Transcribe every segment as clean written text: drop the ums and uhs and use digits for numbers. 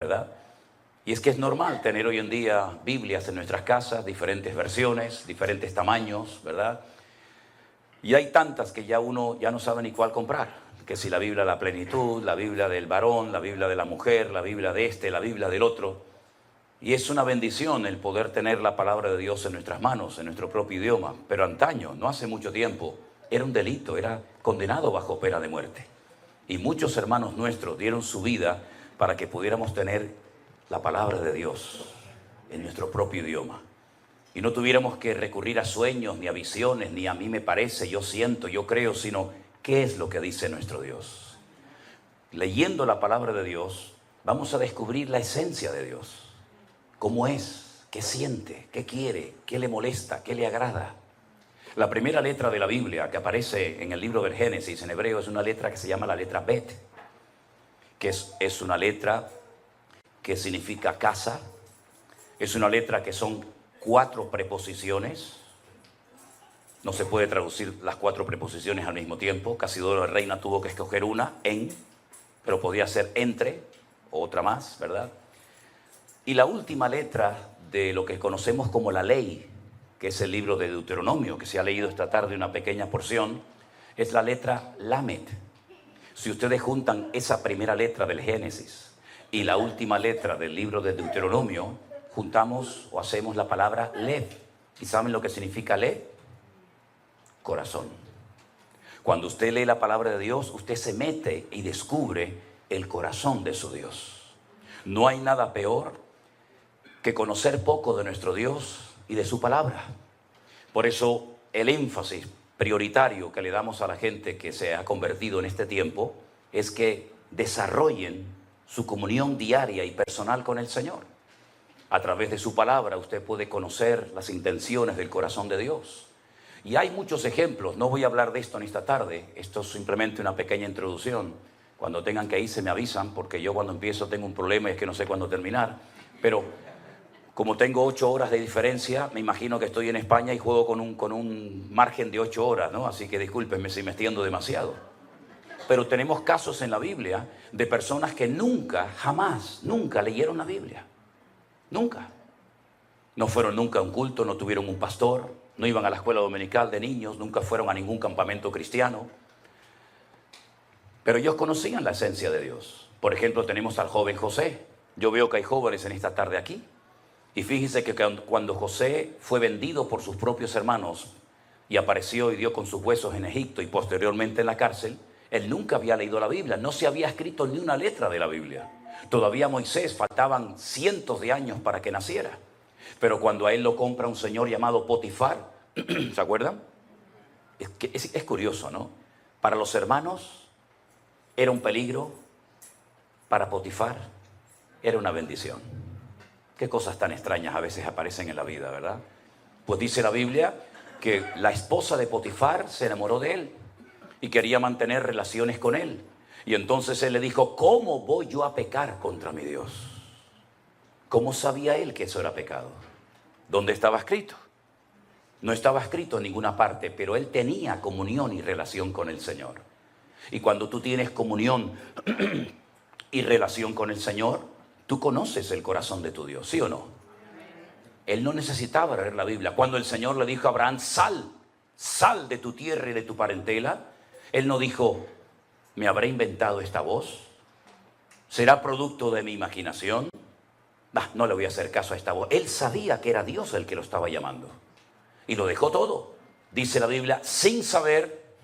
¿verdad? Y es que es normal tener hoy en día Biblias en nuestras casas, diferentes versiones, diferentes tamaños, ¿verdad? Y hay tantas que ya uno ya no sabe ni cuál comprar. Que si la Biblia de la plenitud, la Biblia del varón, la Biblia de la mujer, la Biblia de este, la Biblia del otro. Y es una bendición el poder tener la palabra de Dios en nuestras manos, en nuestro propio idioma. Pero antaño, no hace mucho tiempo, era un delito, era condenado bajo pena de muerte. Y muchos hermanos nuestros dieron su vida para que pudiéramos tener la palabra de Dios en nuestro propio idioma. Y no tuviéramos que recurrir a sueños, ni a visiones, ni a mí me parece, yo siento, yo creo, sino ¿qué es lo que dice nuestro Dios? Leyendo la palabra de Dios, vamos a descubrir la esencia de Dios. ¿Cómo es? ¿Qué siente? ¿Qué quiere? ¿Qué le molesta? ¿Qué le agrada? La primera letra de la Biblia que aparece en el libro del Génesis en hebreo es una letra que se llama la letra Bet, que es una letra que significa casa. Es una letra que son 4 preposiciones. No se puede traducir las 4 preposiciones al mismo tiempo. Casidoro de Reina tuvo que escoger una, en, pero podía ser entre, o otra más, ¿verdad? Y la última letra de lo que conocemos como la ley, que es el libro de Deuteronomio, que se ha leído esta tarde una pequeña porción, es la letra Lamed. Si ustedes juntan esa primera letra del Génesis y la última letra del libro de Deuteronomio, juntamos o hacemos la palabra Lev. ¿Y saben lo que significa Lev? Corazón. Cuando usted lee la palabra de Dios, usted se mete y descubre el corazón de su Dios. No hay nada peor que conocer poco de nuestro Dios y de su palabra. Por eso el énfasis prioritario que le damos a la gente que se ha convertido en este tiempo es que desarrollen su comunión diaria y personal con el Señor. A través de su palabra usted puede conocer las intenciones del corazón de Dios. Y hay muchos ejemplos, no voy a hablar de esto en esta tarde, esto es simplemente una pequeña introducción. Cuando tengan que irse me avisan, porque yo cuando empiezo tengo un problema y es que no sé cuándo terminar. Pero como tengo 8 horas de diferencia, me imagino que estoy en España y juego con un margen de 8 horas, ¿no? Así que discúlpenme si me extiendo demasiado. Pero tenemos casos en la Biblia de personas que nunca leyeron la Biblia. Nunca. No fueron nunca a un culto, no tuvieron un pastor, no iban a la escuela dominical de niños, nunca fueron a ningún campamento cristiano. Pero ellos conocían la esencia de Dios. Por ejemplo, tenemos al joven José. Yo veo que hay jóvenes en esta tarde aquí. Y fíjense que cuando José fue vendido por sus propios hermanos y apareció y dio con sus huesos en Egipto y posteriormente en la cárcel, él nunca había leído la Biblia, no se había escrito ni una letra de la Biblia. Todavía Moisés faltaban cientos de años para que naciera. Pero cuando a él lo compra un señor llamado Potifar, ¿se acuerdan? Es curioso, ¿no? Para los hermanos era un peligro, para Potifar era una bendición. Qué cosas tan extrañas a veces aparecen en la vida, ¿verdad? Pues dice la Biblia que la esposa de Potifar se enamoró de él y quería mantener relaciones con él. Y entonces él le dijo, ¿cómo voy yo a pecar contra mi Dios? ¿Cómo sabía él que eso era pecado? ¿Dónde estaba escrito? No estaba escrito en ninguna parte, pero él tenía comunión y relación con el Señor. Y cuando tú tienes comunión y relación con el Señor, tú conoces el corazón de tu Dios, ¿sí o no? Él no necesitaba leer la Biblia. Cuando el Señor le dijo a Abraham, sal de tu tierra y de tu parentela, él no dijo, ¿me habré inventado esta voz? ¿Será producto de mi imaginación? No le voy a hacer caso a esta voz. Él sabía que era Dios el que lo estaba llamando. Y lo dejó todo, dice la Biblia, sin saber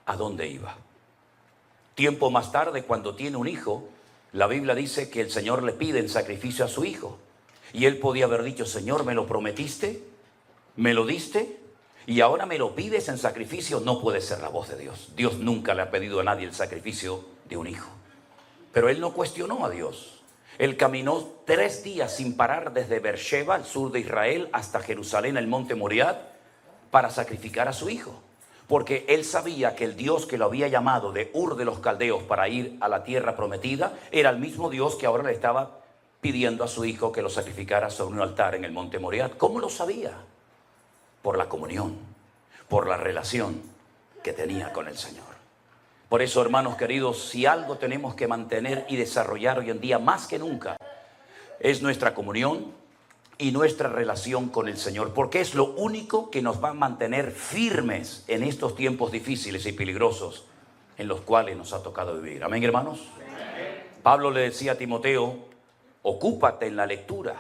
a dónde iba. Tiempo más tarde, cuando tiene un hijo, la Biblia dice que el Señor le pide en sacrificio a su hijo. Y él podía haber dicho, Señor, ¿me lo prometiste? ¿Me lo diste? Y ahora me lo pides en sacrificio. No puede ser la voz de Dios. Dios nunca le ha pedido a nadie el sacrificio de un hijo. Pero él no cuestionó a Dios. Él caminó 3 días sin parar desde Beersheba, al sur de Israel, hasta Jerusalén, el monte Moriah, para sacrificar a su hijo. Porque él sabía que el Dios que lo había llamado de Ur de los Caldeos para ir a la tierra prometida era el mismo Dios que ahora le estaba pidiendo a su hijo que lo sacrificara sobre un altar en el monte Moriah. ¿Cómo lo sabía? Por la comunión, por la relación que tenía con el Señor. Por eso, hermanos queridos, si algo tenemos que mantener y desarrollar hoy en día más que nunca, es nuestra comunión y nuestra relación con el Señor, porque es lo único que nos va a mantener firmes en estos tiempos difíciles y peligrosos en los cuales nos ha tocado vivir. Amén, hermanos. Amén. Pablo le decía a Timoteo, ocúpate en la lectura.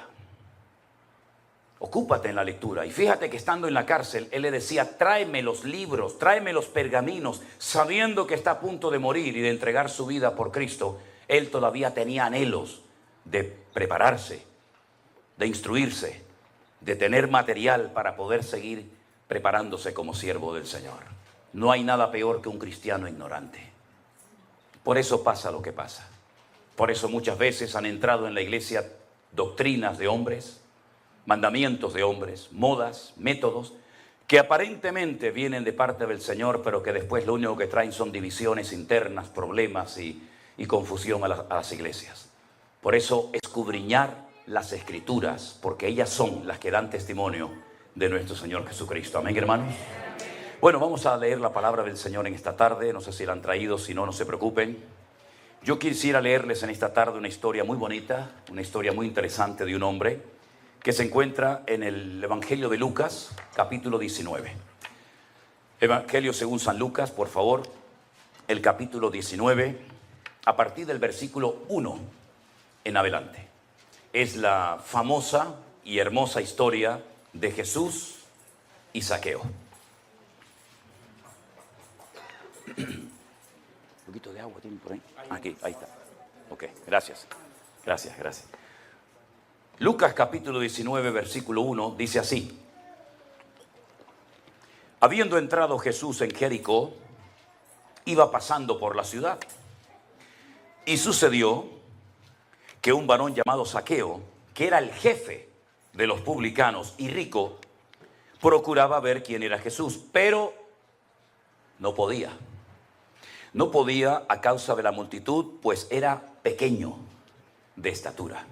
Ocúpate en la lectura. Y fíjate que estando en la cárcel, él le decía, tráeme los libros, tráeme los pergaminos, sabiendo que está a punto de morir y de entregar su vida por Cristo. Él todavía tenía anhelos de prepararse, de instruirse, de tener material para poder seguir preparándose como siervo del Señor. No hay nada peor que un cristiano ignorante. Por eso pasa lo que pasa. Por eso muchas veces han entrado en la iglesia doctrinas de hombres, mandamientos de hombres, modas, métodos, que aparentemente vienen de parte del Señor, pero que después lo único que traen son divisiones internas, problemas y confusión a las iglesias. Por eso, escudriñar las Escrituras, porque ellas son las que dan testimonio de nuestro Señor Jesucristo. Amén, hermanos. Bueno, vamos a leer la palabra del Señor en esta tarde. No sé si la han traído, si no, no se preocupen. Yo quisiera leerles en esta tarde una historia muy bonita, una historia muy interesante de un hombre que se encuentra en el Evangelio de Lucas, capítulo 19. Evangelio según San Lucas, por favor, el capítulo 19, a partir del versículo 1 en adelante. Es la famosa y hermosa historia de Jesús y Zaqueo. Un poquito de agua tiene por ahí. Aquí, ahí está. Ok, gracias. Gracias, gracias. Lucas capítulo 19, versículo 1, dice así. Habiendo entrado Jesús en Jericó, iba pasando por la ciudad. Y sucedió que un varón llamado Zaqueo, que era el jefe de los publicanos y rico, procuraba ver quién era Jesús, pero no podía. No podía a causa de la multitud, pues era pequeño de estatura.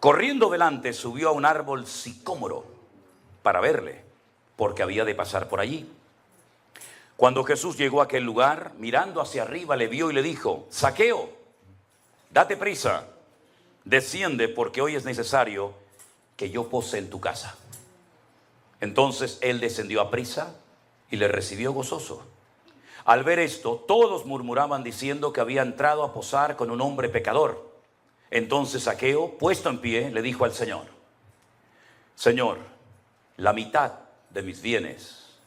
Corriendo delante, subió a un árbol sicómoro para verle, porque había de pasar por allí. Cuando Jesús llegó a aquel lugar, mirando hacia arriba, le vio y le dijo, Zaqueo, date prisa, desciende, porque hoy es necesario que yo pose en tu casa. Entonces él descendió a prisa y le recibió gozoso. Al ver esto, todos murmuraban diciendo que había entrado a posar con un hombre pecador. Entonces Zaqueo, puesto en pie, le dijo al Señor, Señor, la mitad de mis bienes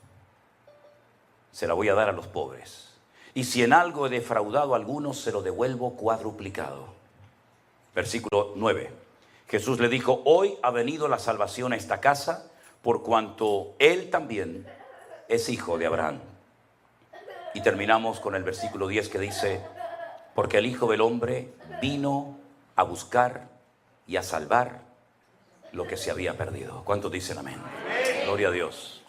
se la voy a dar a los pobres. Y si en algo he defraudado a algunos, se lo devuelvo cuadruplicado. Versículo 9. Jesús le dijo, hoy ha venido la salvación a esta casa, por cuanto él también es hijo de Abraham. Y terminamos con el versículo 10 que dice, porque el Hijo del Hombre vino a buscar y a salvar lo que se había perdido. ¿Cuántos dicen amén? Amén. Gloria a Dios.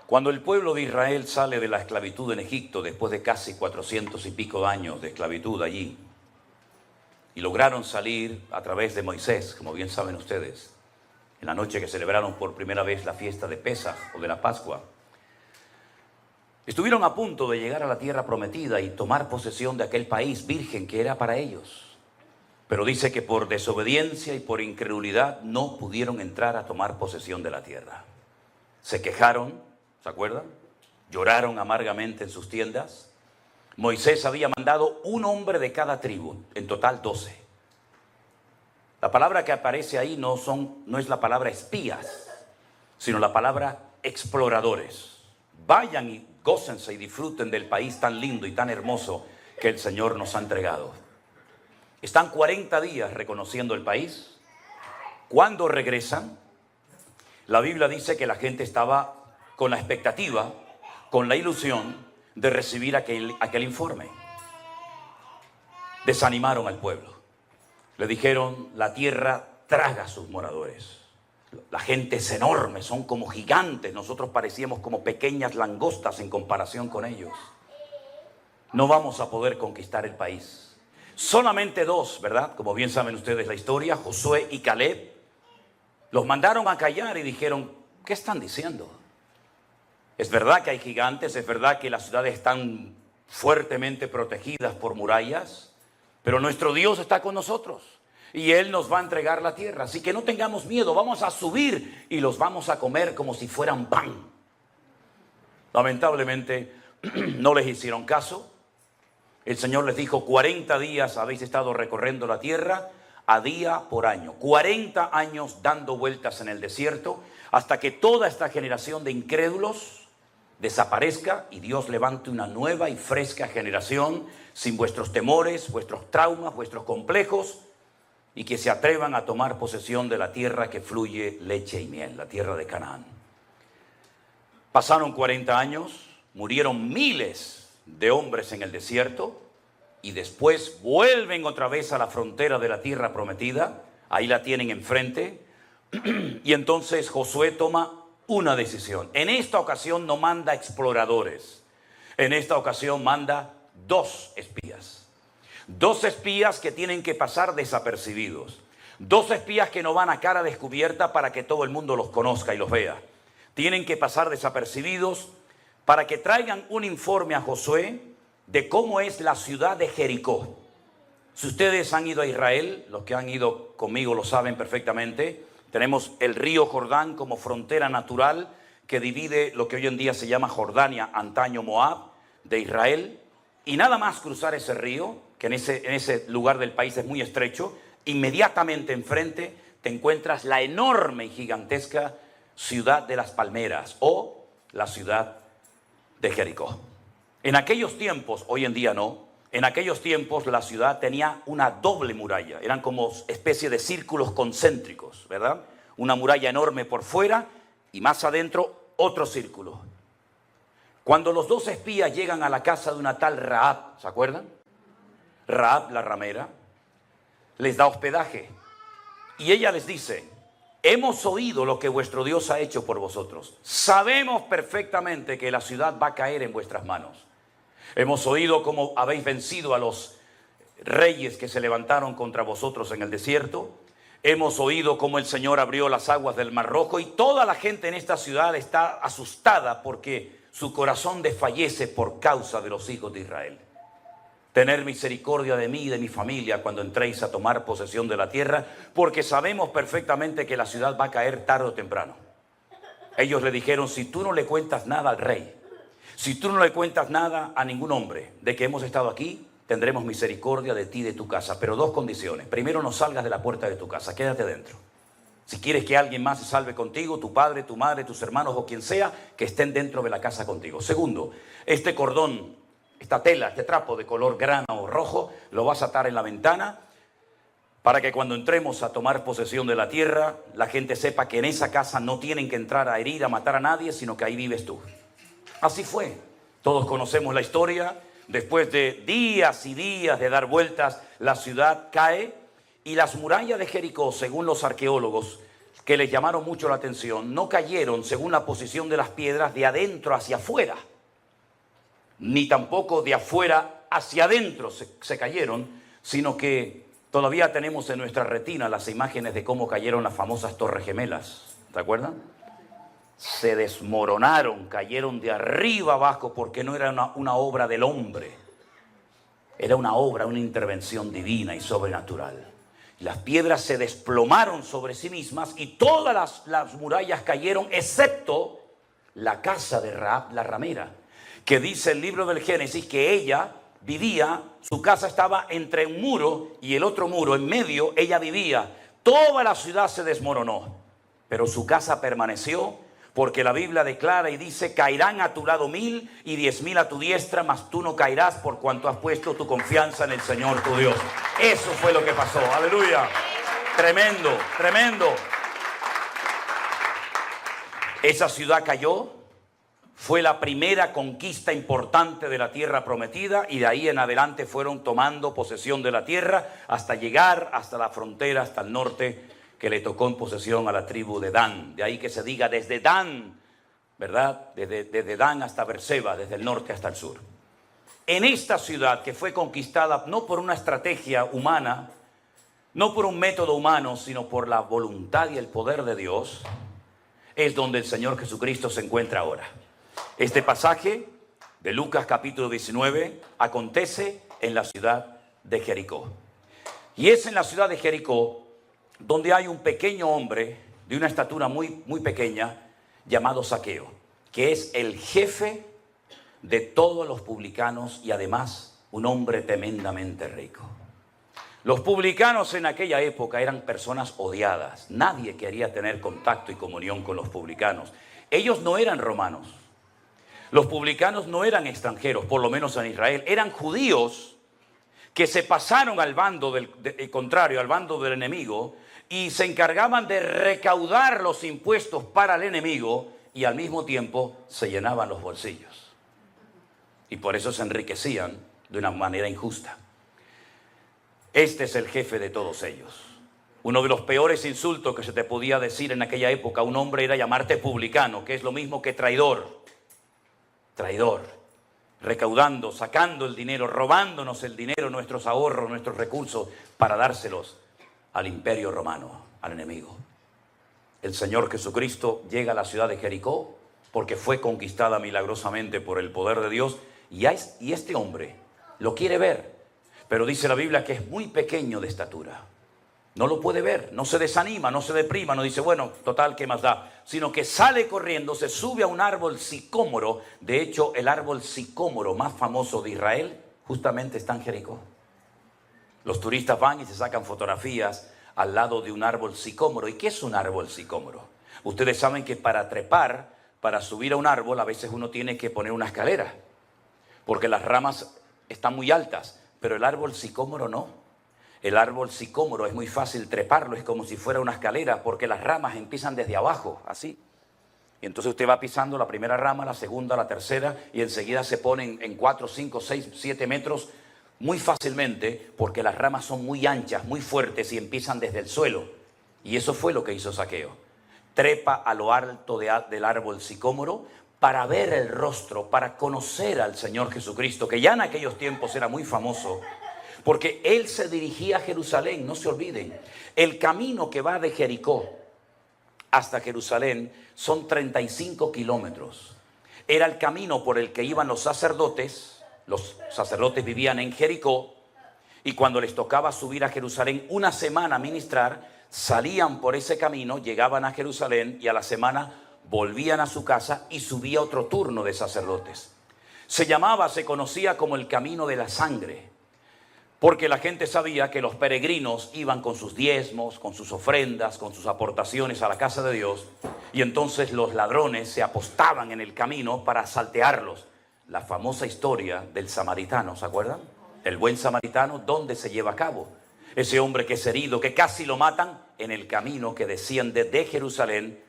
Cuando el pueblo de Israel sale de la esclavitud en Egipto, después de casi 400 y pico de años de esclavitud allí, y lograron salir a través de Moisés, como bien saben ustedes, en la noche que celebraron por primera vez la fiesta de Pesaj o de la Pascua, estuvieron a punto de llegar a la tierra prometida y tomar posesión de aquel país virgen que era para ellos. Pero dice que por desobediencia y por incredulidad no pudieron entrar a tomar posesión de la tierra. Se quejaron, ¿se acuerdan? Lloraron amargamente en sus tiendas. Moisés había mandado un hombre de cada tribu, en total 12. La palabra que aparece ahí no es la palabra espías, sino la palabra exploradores. Vayan y gócense y disfruten del país tan lindo y tan hermoso que el Señor nos ha entregado. Están 40 días reconociendo el país. Cuando regresan, la Biblia dice que la gente estaba con la expectativa, con la ilusión de recibir aquel informe. Desanimaron al pueblo. Le dijeron, la tierra traga a sus moradores. La gente es enorme, son como gigantes. Nosotros parecíamos como pequeñas langostas en comparación con ellos. No vamos a poder conquistar el país. Solamente 2, ¿verdad? Como bien saben ustedes la historia, Josué y Caleb, los mandaron a callar y dijeron, ¿qué están diciendo? Es verdad que hay gigantes, es verdad que las ciudades están fuertemente protegidas por murallas, pero nuestro Dios está con nosotros y Él nos va a entregar la tierra. Así que no tengamos miedo, vamos a subir y los vamos a comer como si fueran pan. Lamentablemente no les hicieron caso. El Señor les dijo: 40 días habéis estado recorriendo la tierra a día por año. 40 años dando vueltas en el desierto hasta que toda esta generación de incrédulos desaparezca y Dios levante una nueva y fresca generación sin vuestros temores, vuestros traumas, vuestros complejos, y que se atrevan a tomar posesión de la tierra que fluye leche y miel, la tierra de Canaán. Pasaron 40 años, murieron miles de hombres en el desierto y después vuelven otra vez a la frontera de la tierra prometida. Ahí la tienen enfrente y entonces Josué toma una decisión. En esta ocasión no manda exploradores. En esta ocasión manda 2 espías. 2 espías que tienen que pasar desapercibidos. 2 espías que no van a cara descubierta para que todo el mundo los conozca y los vea. Tienen que pasar desapercibidos para que traigan un informe a Josué de cómo es la ciudad de Jericó. Si ustedes han ido a Israel, los que han ido conmigo lo saben perfectamente. Tenemos el río Jordán como frontera natural que divide lo que hoy en día se llama Jordania, antaño Moab, de Israel. Y nada más cruzar ese río, que en ese lugar del país es muy estrecho, inmediatamente enfrente te encuentras la enorme y gigantesca ciudad de las palmeras o la ciudad de Jericó. En aquellos tiempos, hoy en día no, en aquellos tiempos la ciudad tenía una doble muralla, eran como especie de círculos concéntricos, ¿verdad? Una muralla enorme por fuera y más adentro otro círculo. Cuando los 2 espías llegan a la casa de una tal Rahab, ¿se acuerdan? Rahab la ramera, les da hospedaje y ella les dice: hemos oído lo que vuestro Dios ha hecho por vosotros. Sabemos perfectamente que la ciudad va a caer en vuestras manos. Hemos oído cómo habéis vencido a los reyes que se levantaron contra vosotros en el desierto. Hemos oído cómo el Señor abrió las aguas del Mar Rojo y toda la gente en esta ciudad está asustada porque su corazón desfallece por causa de los hijos de Israel. Tener misericordia de mí y de mi familia cuando entréis a tomar posesión de la tierra, porque sabemos perfectamente que la ciudad va a caer tarde o temprano. Ellos le dijeron: si tú no le cuentas nada al rey, si tú no le cuentas nada a ningún hombre de que hemos estado aquí, tendremos misericordia de ti y de tu casa. Pero 2 condiciones. Primero, no salgas de la puerta de tu casa, quédate dentro. Si quieres que alguien más se salve contigo, tu padre, tu madre, tus hermanos o quien sea, que estén dentro de la casa contigo. Segundo, este cordón, esta tela, este trapo de color grana o rojo, lo vas a atar en la ventana para que cuando entremos a tomar posesión de la tierra, la gente sepa que en esa casa no tienen que entrar a herir, a matar a nadie, sino que ahí vives tú. Así fue. Todos conocemos la historia. Después de días y días de dar vueltas, la ciudad cae y las murallas de Jericó, según los arqueólogos, que les llamaron mucho la atención, no cayeron según la posición de las piedras de adentro hacia afuera, ni tampoco de afuera hacia adentro se cayeron, sino que todavía tenemos en nuestra retina las imágenes de cómo cayeron las famosas Torres Gemelas. ¿Se acuerdan? Se desmoronaron, cayeron de arriba abajo porque no era una obra del hombre. Era una obra, una intervención divina y sobrenatural. Las piedras se desplomaron sobre sí mismas y todas las murallas cayeron, excepto la casa de Rahab la ramera, que dice el libro del Génesis que ella vivía, su casa estaba entre un muro y el otro muro, en medio ella vivía. Toda la ciudad se desmoronó, pero su casa permaneció. Porque la Biblia declara y dice: caerán a tu lado 1000 y 10.000 a tu diestra, mas tú no caerás por cuanto has puesto tu confianza en el Señor tu Dios. Eso fue lo que pasó. Aleluya. Tremendo, tremendo. Esa ciudad cayó. Fue la primera conquista importante de la tierra prometida y de ahí en adelante fueron tomando posesión de la tierra hasta llegar hasta la frontera, hasta el norte, que le tocó en posesión a la tribu de Dan. De ahí que se diga desde Dan, ¿verdad? Desde Dan hasta Berseba, desde el norte hasta el sur. En esta ciudad que fue conquistada no por una estrategia humana, no por un método humano, sino por la voluntad y el poder de Dios, es donde el Señor Jesucristo se encuentra ahora. Este pasaje de Lucas capítulo 19 acontece en la ciudad de Jericó. Y es en la ciudad de Jericó donde hay un pequeño hombre de una estatura muy pequeña llamado Zaqueo, que es el jefe de todos los publicanos y además un hombre tremendamente rico. Los publicanos en aquella época eran personas odiadas. Nadie quería tener contacto y comunión con los publicanos. Ellos no eran romanos. Los publicanos no eran extranjeros, por lo menos en Israel. Eran judíos que se pasaron al bando contrario, al bando del enemigo, y se encargaban de recaudar los impuestos para el enemigo y al mismo tiempo se llenaban los bolsillos. Y por eso se enriquecían de una manera injusta. Este es el jefe de todos ellos. Uno de los peores insultos que se te podía decir en aquella época a un hombre era llamarte publicano, que es lo mismo que traidor. Traidor, recaudando, sacando el dinero, robándonos el dinero, nuestros ahorros, nuestros recursos, para dárselos al imperio romano, al enemigo. El Señor Jesucristo llega a la ciudad de Jericó porque fue conquistada milagrosamente por el poder de Dios y este hombre lo quiere ver, pero dice la Biblia que es muy pequeño de estatura. No lo puede ver, no se desanima, no se deprima, no dice, bueno, total, ¿qué más da? Sino que sale corriendo, se sube a un árbol sicómoro. De hecho, el árbol sicómoro más famoso de Israel justamente está en Jericó. Los turistas van y se sacan fotografías al lado de un árbol sicómoro. ¿Y qué es un árbol sicómoro? Ustedes saben que para trepar, para subir a un árbol, a veces uno tiene que poner una escalera, porque las ramas están muy altas, pero el árbol sicómoro no. El árbol sicómoro es muy fácil treparlo, es como si fuera una escalera, porque las ramas empiezan desde abajo, así. Y entonces usted va pisando la primera rama, la segunda, la tercera, y enseguida se ponen en 4, 5, 6, 7 metros muy fácilmente, porque las ramas son muy anchas, muy fuertes y empiezan desde el suelo. Y eso fue lo que hizo Zaqueo. Trepa a lo alto del árbol sicómoro para ver el rostro, para conocer al Señor Jesucristo, que ya en aquellos tiempos era muy famoso, porque él se dirigía a Jerusalén. No se olviden, el camino que va de Jericó hasta Jerusalén son 35 kilómetros. Era el camino por el que iban los sacerdotes. Los sacerdotes vivían en Jericó y cuando les tocaba subir a Jerusalén una semana a ministrar, salían por ese camino, llegaban a Jerusalén y a la semana volvían a su casa y subía otro turno de sacerdotes. Se conocía como el camino de la sangre, porque la gente sabía que los peregrinos iban con sus diezmos, con sus ofrendas, con sus aportaciones a la casa de Dios, y entonces los ladrones se apostaban en el camino para saltearlos. La famosa historia del samaritano, ¿se acuerdan? El buen samaritano, ¿dónde se lleva a cabo? Ese hombre que es herido, que casi lo matan, en el camino que desciende de Jerusalén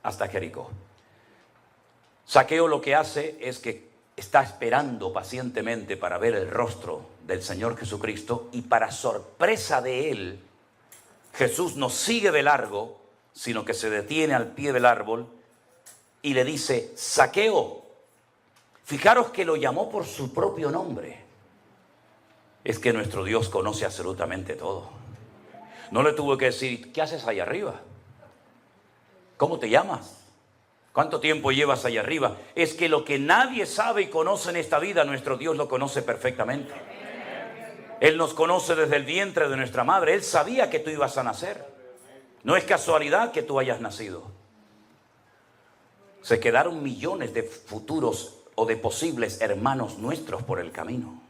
hasta Jericó. Zaqueo lo que hace es que está esperando pacientemente para ver el rostro del Señor Jesucristo, y para sorpresa de él, Jesús no sigue de largo, sino que se detiene al pie del árbol y le dice, Zaqueo. Fijaros que lo llamó por su propio nombre. Es que nuestro Dios conoce absolutamente todo. No le tuvo que decir, ¿qué haces allá arriba? ¿Cómo te llamas? ¿Cuánto tiempo llevas allá arriba? Es que lo que nadie sabe y conoce en esta vida, nuestro Dios lo conoce perfectamente. Él nos conoce desde el vientre de nuestra madre. Él sabía que tú ibas a nacer. No es casualidad que tú hayas nacido. Se quedaron millones de futuros o de posibles hermanos nuestros por el camino.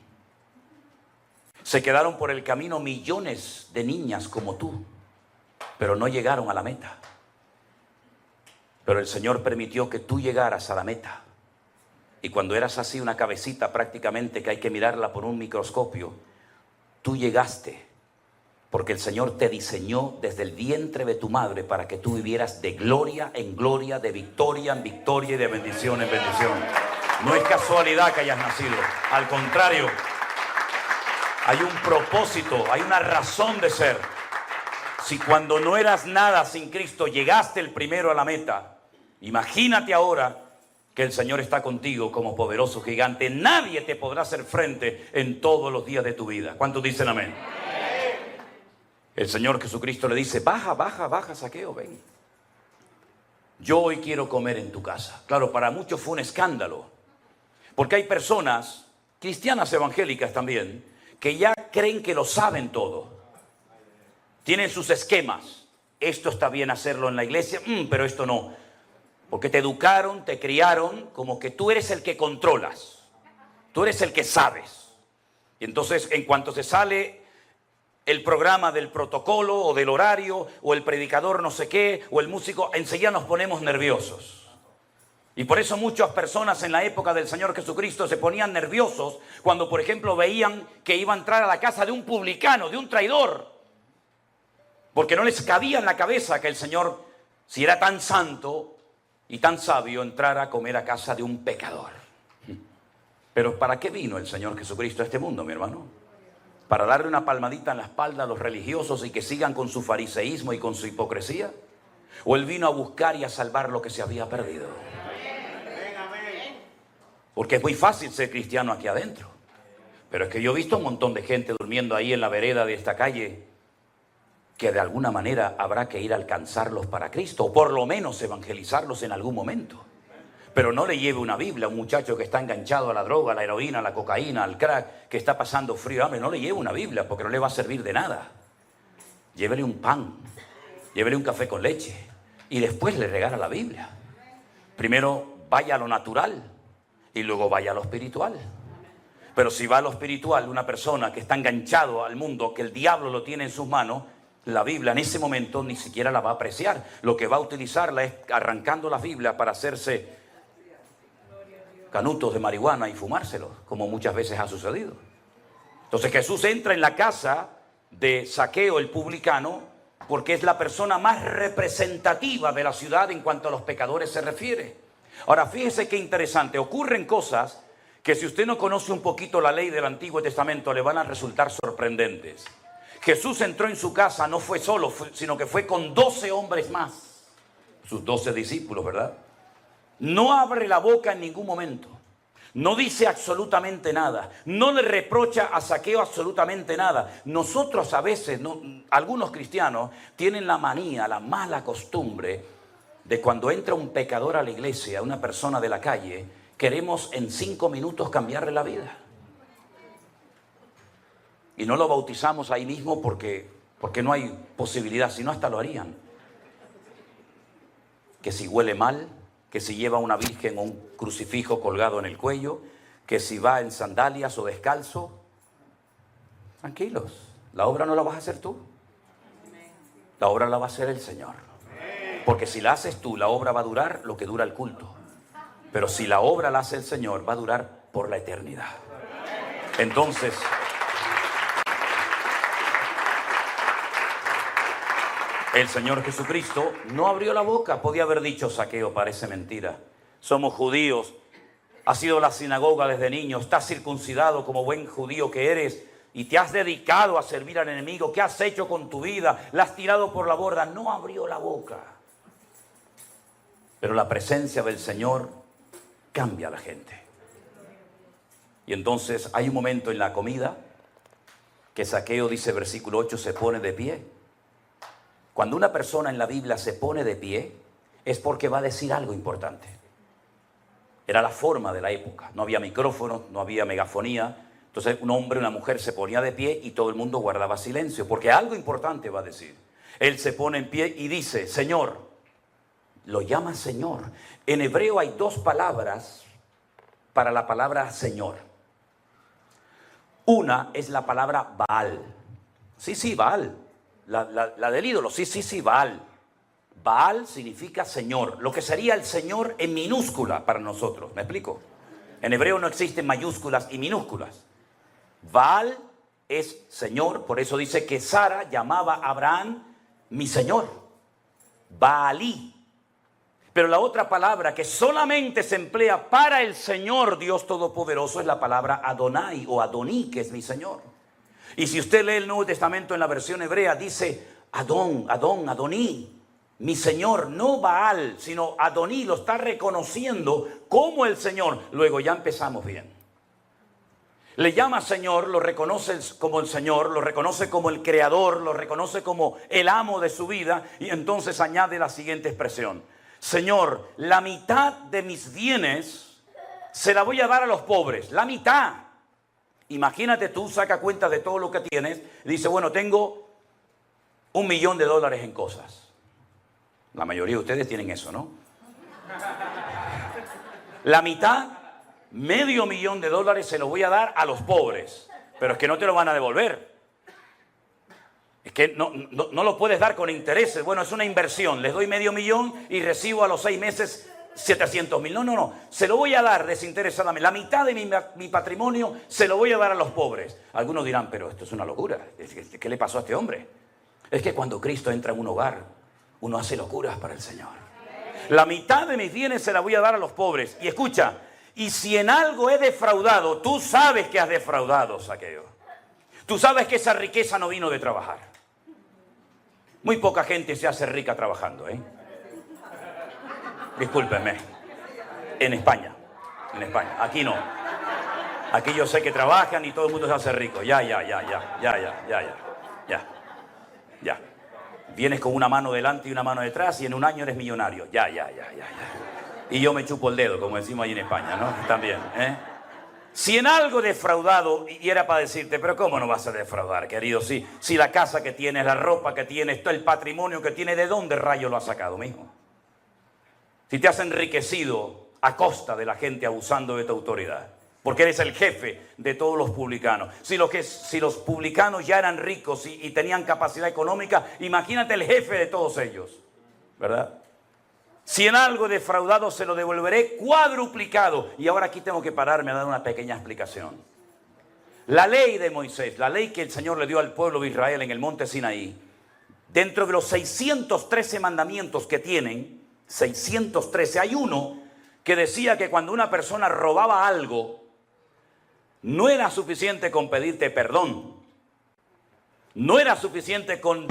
Se quedaron por el camino millones de niñas como tú, pero no llegaron a la meta. Pero el Señor permitió que tú llegaras a la meta. Y cuando eras así una cabecita prácticamente que hay que mirarla por un microscopio, tú llegaste porque el Señor te diseñó desde el vientre de tu madre para que tú vivieras de gloria en gloria, de victoria en victoria y de bendición en bendición. No es casualidad que hayas nacido. Al contrario, hay un propósito, hay una razón de ser. Si cuando no eras nada sin Cristo llegaste el primero a la meta, imagínate ahora que el Señor está contigo como poderoso gigante. Nadie te podrá hacer frente en todos los días de tu vida. ¿Cuántos dicen amén? El Señor Jesucristo le dice, baja, Zaqueo, ven. yo hoy quiero comer en tu casa. Claro, para muchos fue un escándalo, porque hay personas, cristianas evangélicas también, que ya creen que lo saben todo. Tienen sus esquemas. Esto está bien hacerlo en la iglesia, pero esto no. Porque te educaron, te criaron como que tú eres el que controlas. Tú eres el que sabes. Y entonces, en cuanto se sale el programa del protocolo o del horario, o el predicador no sé qué, o el músico, enseguida nos ponemos nerviosos. Y por eso muchas personas en la época del Señor Jesucristo se ponían nerviosos cuando, por ejemplo, veían que iba a entrar a la casa de un publicano, de un traidor. Porque no les cabía en la cabeza que el Señor, si era tan santo y tan sabio, entrara a comer a casa de un pecador. Pero ¿para qué vino el Señor Jesucristo a este mundo, mi hermano? ¿Para darle una palmadita en la espalda a los religiosos y que sigan con su fariseísmo y con su hipocresía? ¿O Él vino a buscar y a salvar lo que se había perdido? Porque es muy fácil ser cristiano aquí adentro. Pero es que yo he visto un montón de gente durmiendo ahí en la vereda de esta calle, que de alguna manera habrá que ir a alcanzarlos para Cristo, o por lo menos evangelizarlos en algún momento. Pero no le lleve una Biblia a un muchacho que está enganchado a la droga, a la heroína, a la cocaína, al crack, que está pasando frío, hambre. No le lleve una Biblia porque no le va a servir de nada. Llévele un pan, llévele un café con leche y después le regala la Biblia. Primero vaya a lo natural y luego vaya a lo espiritual. Pero si va a lo espiritual, una persona que está enganchado al mundo, que el diablo lo tiene en sus manos, la Biblia en ese momento ni siquiera la va a apreciar. Lo que va a utilizarla es arrancando la Biblia para hacerse canutos de marihuana y fumárselos, como muchas veces ha sucedido. Entonces Jesús entra en la casa de Zaqueo, el publicano, porque es la persona más representativa de la ciudad en cuanto a los pecadores se refiere. Ahora, fíjese qué interesante, ocurren cosas que si usted no conoce un poquito la ley del Antiguo Testamento le van a resultar sorprendentes. Jesús entró en su casa, no fue solo, sino que fue con 12 hombres más, sus 12 discípulos, ¿verdad? No abre la boca en ningún momento, no dice absolutamente nada, no le reprocha a Zaqueo absolutamente nada. Nosotros a veces, algunos cristianos tienen la manía, la mala costumbre de cuando entra un pecador a la iglesia, una persona de la calle, queremos en 5 minutos cambiarle la vida. Y no lo bautizamos ahí mismo porque no hay posibilidad, si no hasta lo harían. Que si huele mal, que si lleva una virgen o un crucifijo colgado en el cuello, que si va en sandalias o descalzo. Tranquilos, la obra no la vas a hacer tú. La obra la va a hacer el Señor. Porque si la haces tú, la obra va a durar lo que dura el culto. Pero si la obra la hace el Señor, va a durar por la eternidad. Entonces, el Señor Jesucristo no abrió la boca. Podía haber dicho: Zaqueo, parece mentira. Somos judíos. Has ido a la sinagoga desde niño. Estás circuncidado como buen judío que eres. Y te has dedicado a servir al enemigo. ¿Qué has hecho con tu vida? La has tirado por la borda. No abrió la boca. Pero la presencia del Señor cambia a la gente. Y entonces hay un momento en la comida que Zaqueo, dice versículo 8, se pone de pie. Cuando una persona en la Biblia se pone de pie, es porque va a decir algo importante. Era la forma de la época. No había micrófono, no había megafonía. Entonces un hombre, una mujer se ponía de pie y todo el mundo guardaba silencio, porque algo importante va a decir. Él se pone en pie y dice: Señor. Lo llama Señor. En hebreo hay 2 palabras para la palabra Señor. Una es la palabra Baal. Sí, Baal. La del ídolo, sí, Baal. Baal significa Señor, lo que sería el Señor en minúscula para nosotros. ¿Me explico? En hebreo no existen mayúsculas y minúsculas. Baal es Señor, por eso dice que Sara llamaba a Abraham mi Señor. Baalí. Pero la otra palabra que solamente se emplea para el Señor Dios Todopoderoso es la palabra Adonai o Adoní, que es mi Señor. Y si usted lee el Nuevo Testamento en la versión hebrea, dice Adoní, mi Señor, no Baal, sino Adoní, lo está reconociendo como el Señor. Luego ya empezamos bien. Le llama Señor, lo reconoce como el Señor, lo reconoce como el Creador, lo reconoce como el amo de su vida, y entonces añade la siguiente expresión: Señor, la mitad de mis bienes se la voy a dar a los pobres. La mitad. Imagínate tú, saca cuenta de todo lo que tienes. Y dice, bueno, tengo $1.000.000 en cosas. La mayoría de ustedes tienen eso, ¿no? La mitad, $500.000 se lo voy a dar a los pobres. Pero es que no te lo van a devolver. Es que no lo puedes dar con intereses. Bueno, es una inversión. Les doy $500.000 y recibo a los 6 meses 700.000. No. Se lo voy a dar desinteresadamente. La mitad de mi patrimonio se lo voy a dar a los pobres. Algunos dirán, pero esto es una locura. ¿Qué le pasó a este hombre? Es que cuando Cristo entra en un hogar, uno hace locuras para el Señor. La mitad de mis bienes se la voy a dar a los pobres. Y escucha, y si en algo he defraudado, tú sabes que has defraudado, Zaqueo. Tú sabes que esa riqueza no vino de trabajar. Muy poca gente se hace rica trabajando, ¿eh? Discúlpenme. En España. Aquí no. Aquí yo sé que trabajan y todo el mundo se hace rico. Ya. Vienes con una mano delante y una mano detrás y en un año eres millonario. Ya. Y yo me chupo el dedo, como decimos ahí en España, ¿no? También, ¿eh? Si en algo defraudado, y era para decirte, pero ¿cómo no vas a defraudar, querido? Si la casa que tienes, la ropa que tienes, todo el patrimonio que tienes, ¿de dónde rayo lo has sacado, mijo? Si te has enriquecido a costa de la gente abusando de tu autoridad, porque eres el jefe de todos los publicanos. Si los publicanos ya eran ricos y tenían capacidad económica, imagínate el jefe de todos ellos, ¿verdad? Si en algo defraudado se lo devolveré cuadruplicado. Y ahora aquí tengo que pararme a dar una pequeña explicación. La ley de Moisés, la ley que el Señor le dio al pueblo de Israel en el monte Sinaí, dentro de los 613 mandamientos que tienen, 613, hay uno que decía que cuando una persona robaba algo, no era suficiente con pedirte perdón. No era suficiente con...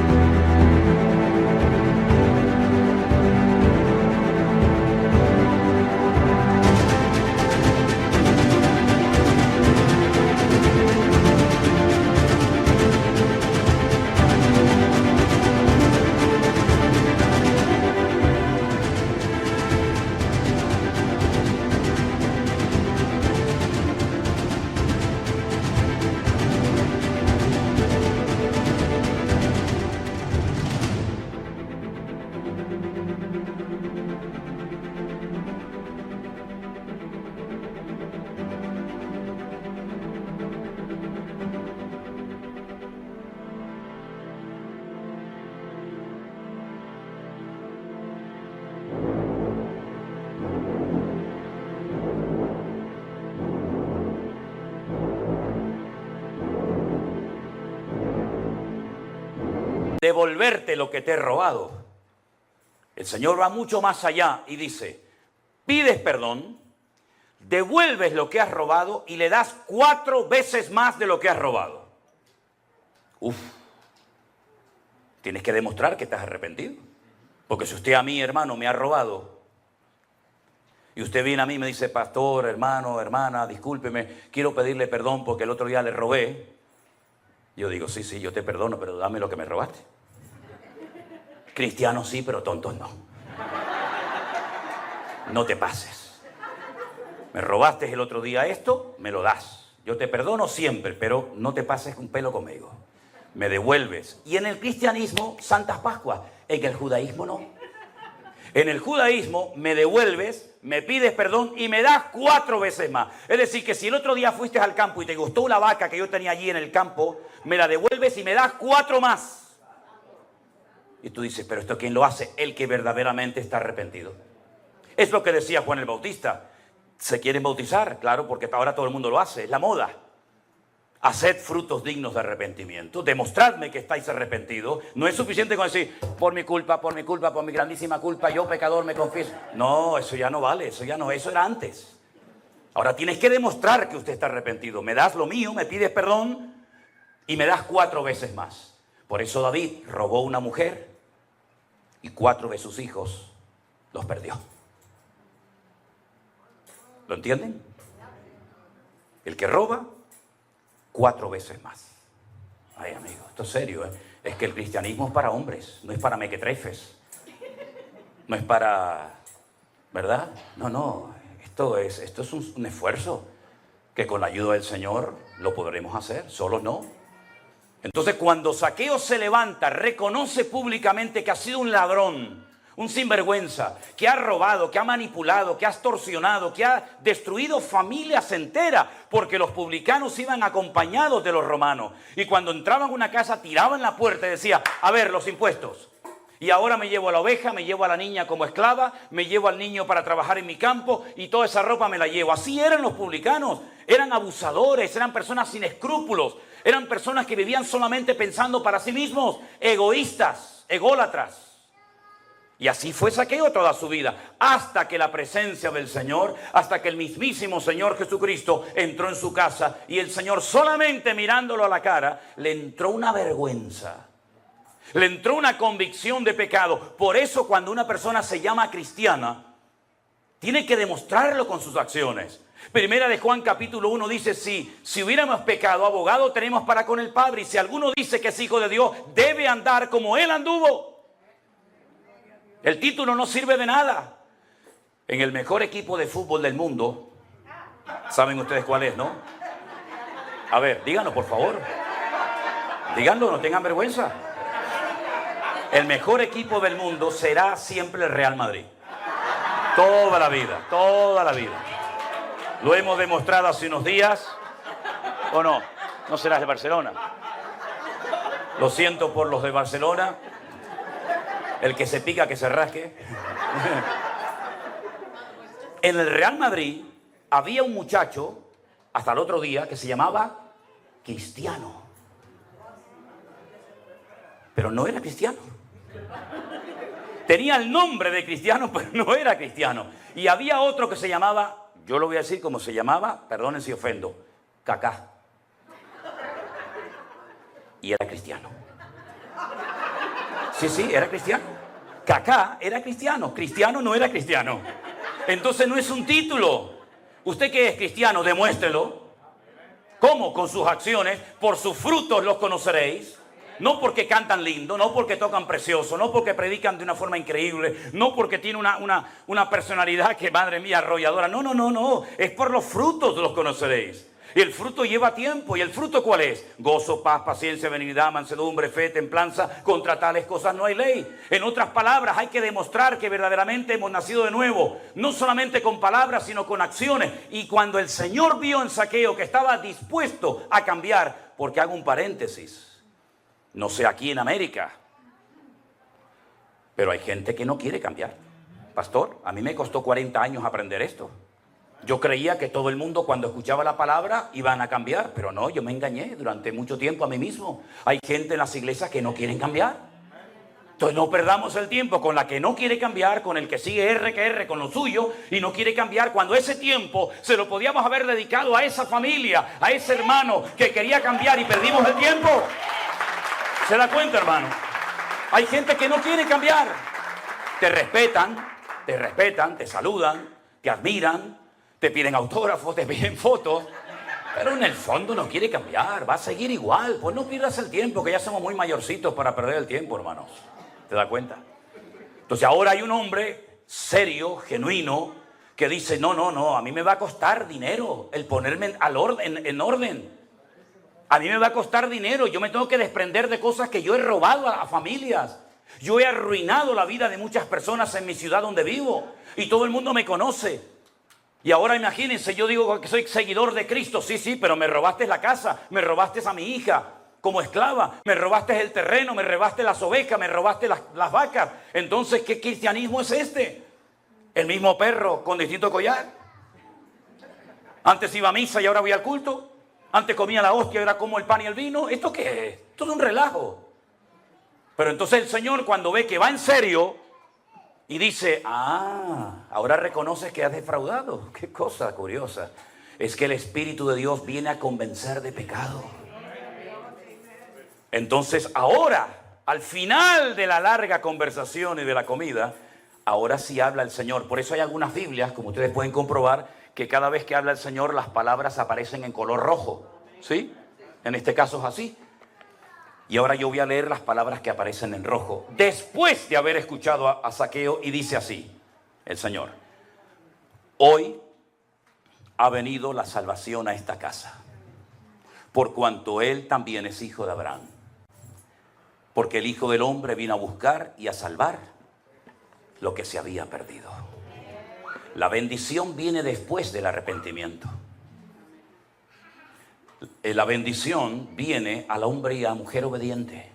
devolverte lo que te he robado. El Señor va mucho más allá y dice, pides perdón, devuelves lo que has robado y le das 4 veces más de lo que has robado. Tienes que demostrar que estás arrepentido. Porque si usted a mí, hermano, me ha robado y usted viene a mí y me dice, pastor, hermano, hermana, discúlpeme, quiero pedirle perdón porque el otro día le robé. Yo digo, sí, yo te perdono, pero dame lo que me robaste. Cristianos sí, pero tontos no. No te pases. Me robaste el otro día esto, me lo das. Yo te perdono siempre, pero no te pases un pelo conmigo. Me devuelves. Y en el cristianismo, Santas Pascuas. En el judaísmo no. En el judaísmo me devuelves, me pides perdón y me das 4 veces más. Es decir, que si el otro día fuiste al campo y te gustó una vaca que yo tenía allí en el campo, me la devuelves y me das 4 más. Y tú dices, pero ¿esto quién lo hace? El que verdaderamente está arrepentido. Es lo que decía Juan el Bautista. ¿Se quieren bautizar? Claro, porque ahora todo el mundo lo hace, es la moda. Haced frutos dignos de arrepentimiento. Demostradme que estáis arrepentidos. No es suficiente con decir, por mi culpa, por mi grandísima culpa, yo pecador me confieso. No, eso ya no vale, eso era antes. Ahora tienes que demostrar que usted está arrepentido. Me das lo mío, me pides perdón y me das 4 veces más. Por eso David robó una mujer y 4 de sus hijos los perdió. ¿Lo entienden? El que roba, 4 veces más. Ay, amigo, esto es serio, ¿eh? Es que el cristianismo es para hombres, no es para mequetrefes. no es para, ¿verdad? No, esto es un esfuerzo que con la ayuda del Señor lo podremos hacer, solos no. Entonces cuando Zaqueo se levanta, reconoce públicamente que ha sido un ladrón, un sinvergüenza, que ha robado, que ha manipulado, que ha extorsionado, que ha destruido familias enteras, porque los publicanos iban acompañados de los romanos. Y cuando entraban a una casa, tiraban la puerta y decía, a ver, los impuestos. Y ahora me llevo a la oveja, me llevo a la niña como esclava, me llevo al niño para trabajar en mi campo y toda esa ropa me la llevo. Así eran los publicanos, eran abusadores, eran personas sin escrúpulos, eran personas que vivían solamente pensando para sí mismos, egoístas, ególatras. Y así fue Zaqueo toda su vida, hasta que la presencia del Señor, hasta que el mismísimo Señor Jesucristo entró en su casa y el Señor solamente mirándolo a la cara, le entró una vergüenza, le entró una convicción de pecado. Por eso cuando una persona se llama cristiana, tiene que demostrarlo con sus acciones. Primera de Juan capítulo 1 dice, si hubiéramos pecado, abogado tenemos para con el Padre, y si alguno dice que es hijo de Dios, debe andar como Él anduvo. El título no sirve de nada. En el mejor equipo de fútbol del mundo, ¿saben ustedes cuál es, no? A ver, díganlo por favor. Díganlo, no tengan vergüenza. El mejor equipo del mundo será siempre el Real Madrid. Toda la vida, toda la vida. Lo hemos demostrado hace unos días. ¿O no? No serás de Barcelona. Lo siento por los de Barcelona. El que se pica, que se rasque. En el Real Madrid había un muchacho, hasta el otro día, que se llamaba Cristiano. Pero no era cristiano. Tenía el nombre de cristiano, pero no era cristiano. Y había otro que se llamaba, yo lo voy a decir como se llamaba, perdonen si ofendo, Kaká. Y era cristiano. Sí, era cristiano. Kaká era cristiano. Cristiano no era cristiano. Entonces no es un título. ¿Usted que es cristiano? Demuéstrelo. ¿Cómo? Con sus acciones. Por sus frutos los conoceréis. No porque cantan lindo, no porque tocan precioso, no porque predican de una forma increíble, no porque tiene una personalidad que, madre mía, arrolladora. No. Es por los frutos los conoceréis. Y el fruto lleva tiempo. ¿Y el fruto cuál es? Gozo, paz, paciencia, benignidad, mansedumbre, fe, templanza. Contra tales cosas no hay ley. En otras palabras, hay que demostrar que verdaderamente hemos nacido de nuevo. No solamente con palabras, sino con acciones. Y cuando el Señor vio en Zaqueo que estaba dispuesto a cambiar, porque hago un paréntesis, no sé aquí en América, pero hay gente que no quiere cambiar. Pastor, a mí me costó 40 años aprender esto. Yo creía que todo el mundo cuando escuchaba la palabra iban a cambiar, pero no, yo me engañé durante mucho tiempo a mí mismo. Hay gente en las iglesias que no quieren cambiar. Entonces no perdamos el tiempo con la que no quiere cambiar, con el que sigue R con lo suyo y no quiere cambiar, cuando ese tiempo se lo podíamos haber dedicado a esa familia, a ese hermano que quería cambiar y perdimos el tiempo. ¿Se da cuenta, hermano? Hay gente que no quiere cambiar. Te respetan, te saludan, te admiran, te piden autógrafos, te piden fotos, pero en el fondo no quiere cambiar, va a seguir igual. Pues no pierdas el tiempo, que ya somos muy mayorcitos para perder el tiempo, hermanos. ¿Te das cuenta? Entonces ahora hay un hombre serio, genuino, que dice, no, a mí me va a costar dinero el ponerme en orden. A mí me va a costar dinero, yo me tengo que desprender de cosas que yo he robado a familias. Yo he arruinado la vida de muchas personas en mi ciudad donde vivo y todo el mundo me conoce. Y ahora imagínense, yo digo que soy seguidor de Cristo, sí, pero me robaste la casa, me robaste a mi hija como esclava, me robaste el terreno, me robaste las ovejas, me robaste las vacas. Entonces, ¿qué cristianismo es este? El mismo perro con distinto collar. Antes iba a misa y ahora voy al culto. Antes comía la hostia y ahora como el pan y el vino. ¿Esto qué es? Todo un relajo. Pero entonces el Señor, cuando ve que va en serio y dice, ahora reconoces que has defraudado. Qué cosa curiosa. Es que el Espíritu de Dios viene a convencer de pecado. Entonces ahora, al final de la larga conversación y de la comida, ahora sí habla el Señor. Por eso hay algunas Biblias, como ustedes pueden comprobar, que cada vez que habla el Señor las palabras aparecen en color rojo. ¿Sí? En este caso es así. Y ahora yo voy a leer las palabras que aparecen en rojo, después de haber escuchado a Zaqueo, y dice así, el Señor: hoy ha venido la salvación a esta casa, por cuanto él también es hijo de Abraham. Porque el Hijo del Hombre vino a buscar y a salvar lo que se había perdido. La bendición viene después del arrepentimiento. La bendición viene al hombre y a la mujer obediente,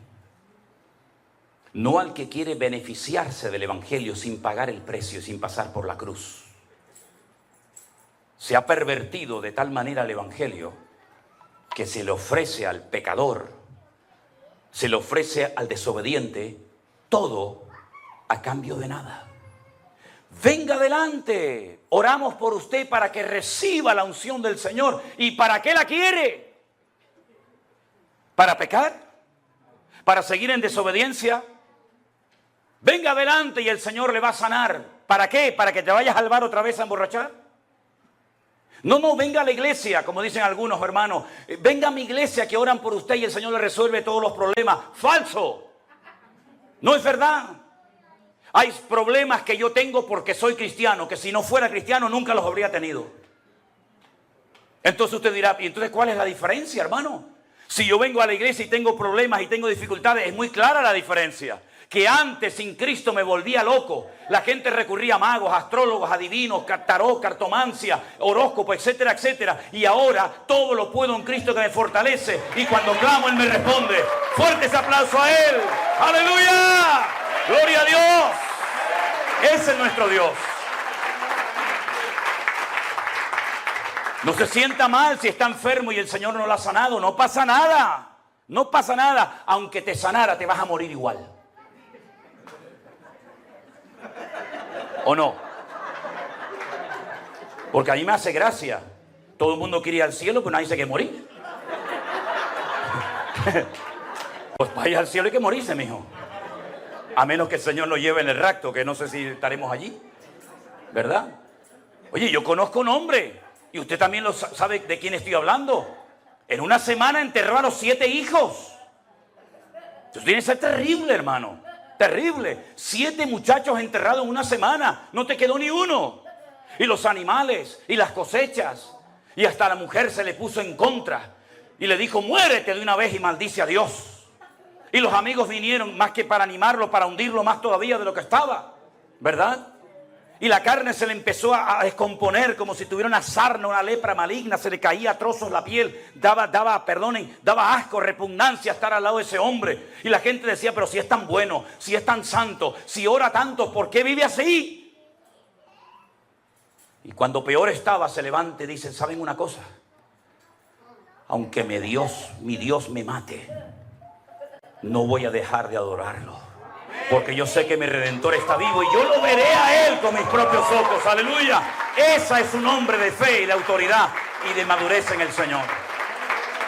no al que quiere beneficiarse del evangelio sin pagar el precio, sin pasar por la cruz. Se ha pervertido de tal manera el evangelio que se le ofrece al pecador, se le ofrece al desobediente todo a cambio de nada. Venga adelante, oramos por usted para que reciba la unción del Señor. ¿Y para qué la quiere? ¿Para pecar? ¿Para seguir en desobediencia? Venga adelante y el Señor le va a sanar. ¿Para qué? ¿Para que te vayas al bar otra vez a emborrachar? No, venga a la iglesia, como dicen algunos hermanos. Venga a mi iglesia que oran por usted y el Señor le resuelve todos los problemas. ¡Falso! No es verdad. Hay problemas que yo tengo porque soy cristiano, que si no fuera cristiano nunca los habría tenido. Entonces usted dirá, ¿y entonces cuál es la diferencia, hermano? Si yo vengo a la iglesia y tengo problemas y tengo dificultades, es muy clara la diferencia. Que antes sin Cristo me volvía loco. La gente recurría a magos, astrólogos, adivinos, tarot, cartomancia, horóscopo, etcétera, etcétera. Y ahora todo lo puedo en Cristo que me fortalece. Y cuando clamo, Él me responde. Fuerte ese aplauso a Él. ¡Aleluya! ¡Gloria a Dios! Ese es nuestro Dios. No se sienta mal si está enfermo y el Señor no lo ha sanado. No pasa nada. No pasa nada. Aunque te sanara, te vas a morir igual. ¿O no? Porque a mí me hace gracia. Todo el mundo quiere ir al cielo, pero nadie se quiere morir. Pues para ir al cielo hay que morirse, mijo. A menos que el Señor nos lleve en el rapto, que no sé si estaremos allí. ¿Verdad? Oye, yo conozco un hombre, y usted también lo sabe de quién estoy hablando. En una semana enterró a los 7 hijos. Eso tiene que ser terrible, hermano. Terrible. 7 muchachos enterrados en una semana. No te quedó ni uno. Y los animales, y las cosechas. Y hasta la mujer se le puso en contra. Y le dijo, muérete de una vez y maldice a Dios. Y los amigos vinieron más que para animarlo, para hundirlo más todavía de lo que estaba. ¿Verdad? Y la carne se le empezó a descomponer como si tuviera una sarna, una lepra maligna. Se le caía a trozos la piel. Daba asco, repugnancia estar al lado de ese hombre. Y la gente decía, pero si es tan bueno, si es tan santo, si ora tanto, ¿por qué vive así? Y cuando peor estaba, se levanta y dice, ¿saben una cosa? Aunque mi Dios me mate, no voy a dejar de adorarlo. Porque yo sé que mi Redentor está vivo y yo lo veré a Él con mis propios ojos. ¡Aleluya! Esa es un hombre de fe y de autoridad y de madurez en el Señor.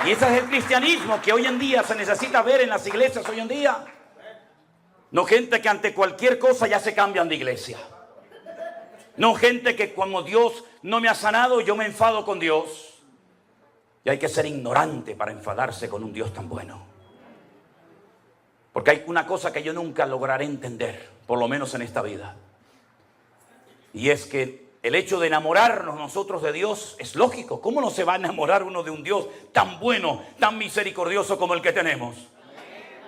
Y ese es el cristianismo que hoy en día se necesita ver en las iglesias hoy en día. No gente que ante cualquier cosa ya se cambian de iglesia. No gente que como Dios no me ha sanado, yo me enfado con Dios. Y hay que ser ignorante para enfadarse con un Dios tan bueno. Porque hay una cosa que yo nunca lograré entender, por lo menos en esta vida. Y es que el hecho de enamorarnos nosotros de Dios es lógico. ¿Cómo no se va a enamorar uno de un Dios tan bueno, tan misericordioso como el que tenemos?